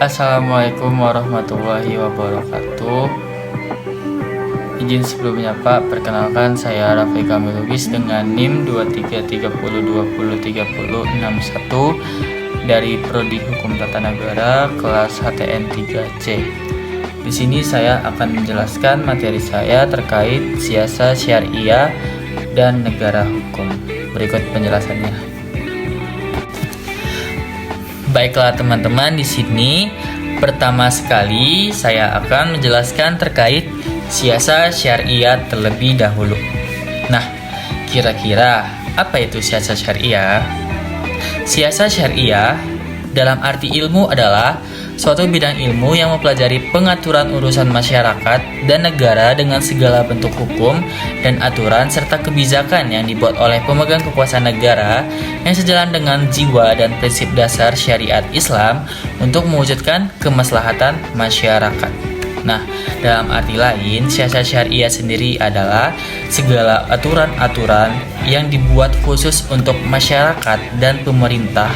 Assalamualaikum warahmatullahi wabarakatuh. Izin sebelumnya Pak, perkenalkan saya Raffi Kamil Lubis dengan NIM 2330203061 dari Prodi Hukum Tata Negara kelas HTN 3C. Di sini saya akan menjelaskan materi saya terkait siasat syariah dan negara hukum. Berikut penjelasannya. Baiklah teman-teman, di sini pertama sekali saya akan menjelaskan terkait siasat syariah terlebih dahulu. Nah, kira-kira apa itu siasat syariah? Siasat syariah dalam arti ilmu adalah suatu bidang ilmu yang mempelajari pengaturan urusan masyarakat dan negara dengan segala bentuk hukum dan aturan serta kebijakan yang dibuat oleh pemegang kekuasaan negara yang sejalan dengan jiwa dan prinsip dasar syariat Islam untuk mewujudkan kemaslahatan masyarakat. Nah, dalam arti lain, siasat syariah sendiri adalah segala aturan-aturan yang dibuat khusus untuk masyarakat dan pemerintah,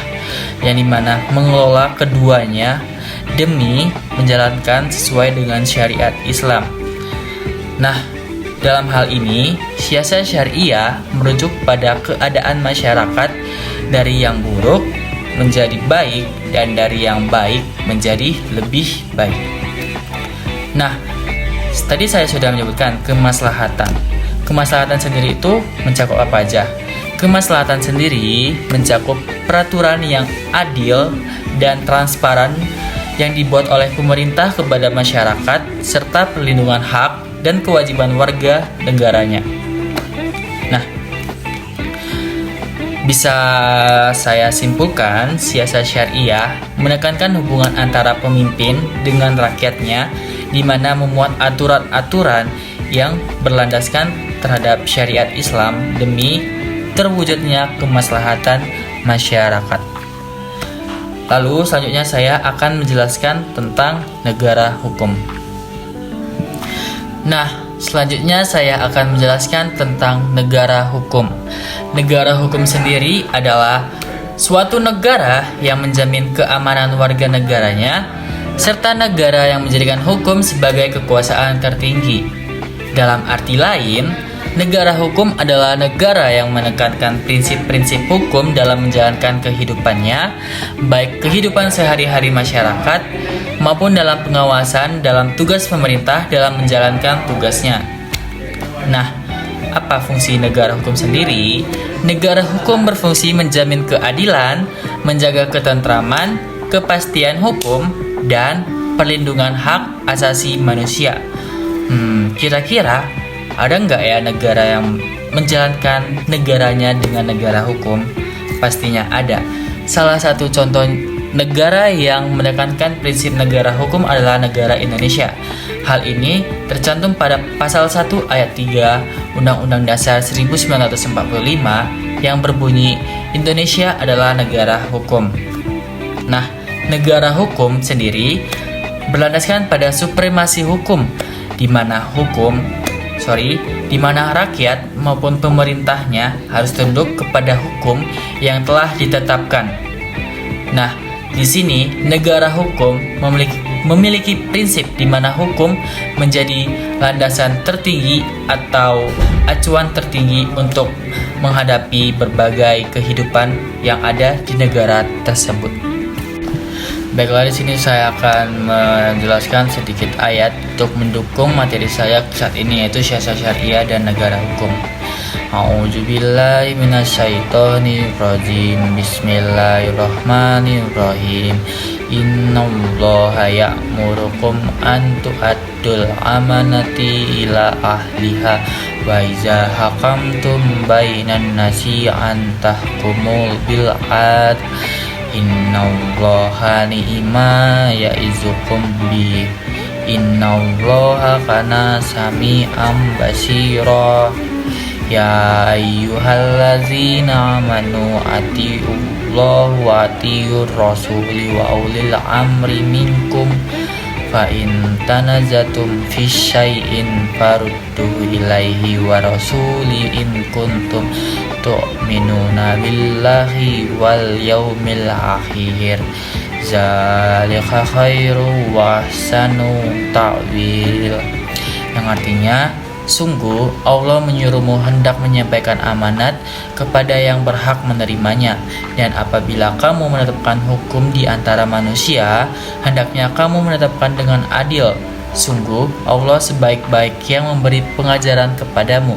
yang dimana mengelola keduanya demi menjalankan sesuai dengan syariat Islam. Nah, dalam hal ini, siasat syariah merujuk pada keadaan masyarakat dari yang buruk menjadi baik dan dari yang baik menjadi lebih baik. Nah, tadi saya sudah menyebutkan kemaslahatan. Kemaslahatan sendiri itu mencakup apa aja? Kemaslahatan sendiri mencakup peraturan yang adil dan transparan yang dibuat oleh pemerintah kepada masyarakat serta perlindungan hak dan kewajiban warga negaranya. Nah, bisa saya simpulkan, siasat syariah menekankan hubungan antara pemimpin dengan rakyatnya, di mana memuat aturan-aturan yang berlandaskan terhadap syariat Islam demi terwujudnya kemaslahatan masyarakat. Lalu selanjutnya saya akan menjelaskan tentang negara hukum. Nah, selanjutnya saya akan menjelaskan tentang negara hukum. Negara hukum sendiri adalah suatu negara yang menjamin keamanan warga negaranya serta negara yang menjadikan hukum sebagai kekuasaan tertinggi. Dalam arti lain, negara hukum adalah negara yang menekankan prinsip-prinsip hukum dalam menjalankan kehidupannya, baik kehidupan sehari-hari masyarakat maupun dalam pengawasan dalam tugas pemerintah dalam menjalankan tugasnya. Nah, apa fungsi negara hukum sendiri? Negara hukum berfungsi menjamin keadilan, menjaga ketentraman, kepastian hukum, dan perlindungan hak asasi manusia. Kira-kira ada nggak ya negara yang menjalankan negaranya dengan negara hukum? Pastinya ada. Salah satu contoh negara yang menekankan prinsip negara hukum adalah negara Indonesia. Hal ini tercantum pada pasal 1 ayat 3 Undang-Undang Dasar 1945 yang berbunyi Indonesia adalah negara hukum. Nah, negara hukum sendiri berlandaskan pada supremasi hukum, di mana rakyat maupun pemerintahnya harus tunduk kepada hukum yang telah ditetapkan. Nah, di sini negara hukum memiliki prinsip di mana hukum menjadi landasan tertinggi atau acuan tertinggi untuk menghadapi berbagai kehidupan yang ada di negara tersebut. Baiklah, di sini saya akan menjelaskan sedikit ayat untuk mendukung materi saya saat ini, yaitu siasat syariah dan negara hukum. A'udzubillahi minasyaitonirrajim. Bismillahirrahmanirrahim. Innallaha ya'murukum an tu'addul amanati ila ahliha wa iza hakamtum bainan nasi an tahkumul bil 'adl. Innallaha ni'ma ya'izukum bi. Innallaha kana sami'an basira. Ya ayyuhallazina amanu atiiullah wa atiiur rasuli wa ulil amri minkum. Fa in tanazatum fi syai'in farudduhu ilaihi wa rasuli in kuntum tu'minuna billahi wal yaumil akhir. Zalika khairu wa ahsanu ta'wil. Yang artinya, sungguh Allah menyuruhmu hendak menyampaikan amanat kepada yang berhak menerimanya, dan apabila kamu menetapkan hukum di antara manusia, hendaknya kamu menetapkan dengan adil. Sungguh Allah sebaik-baik yang memberi pengajaran kepadamu.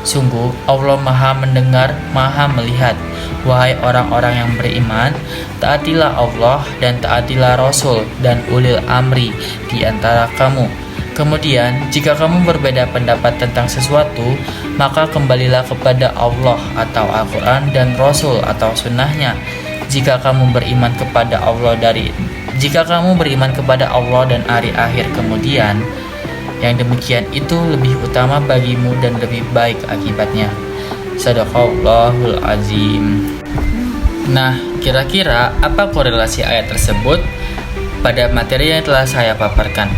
Sungguh Allah Maha mendengar, Maha melihat. Wahai orang-orang yang beriman, taatilah Allah dan taatilah Rasul dan ulil amri di antara kamu. Kemudian, jika kamu berbeda pendapat tentang sesuatu, maka kembalilah kepada Allah atau Al-Quran dan Rasul atau Sunnahnya. Jika kamu beriman kepada Allah dan hari akhir kemudian, yang demikian itu lebih utama bagimu dan lebih baik akibatnya. Shadaqallahul azim. Nah, kira-kira apa korelasi ayat tersebut pada materi yang telah saya paparkan?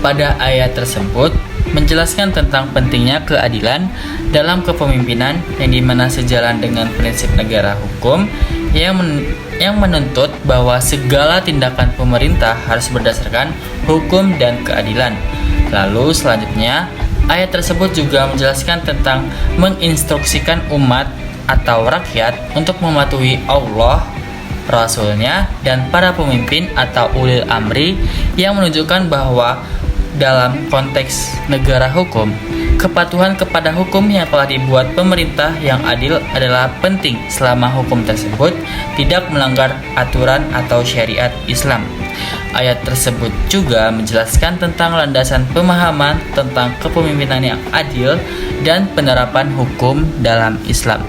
Pada ayat tersebut menjelaskan tentang pentingnya keadilan dalam kepemimpinan, yang dimana sejalan dengan prinsip negara hukum yang menuntut bahwa segala tindakan pemerintah harus berdasarkan hukum dan keadilan. Lalu selanjutnya, ayat tersebut juga menjelaskan tentang menginstruksikan umat atau rakyat untuk mematuhi Allah, Rasulnya, dan para pemimpin atau ulil amri, yang menunjukkan bahwa dalam konteks negara hukum, kepatuhan kepada hukum yang telah dibuat pemerintah yang adil adalah penting selama hukum tersebut tidak melanggar aturan atau syariat Islam. Ayat tersebut juga menjelaskan tentang landasan pemahaman tentang kepemimpinan yang adil dan penerapan hukum dalam Islam.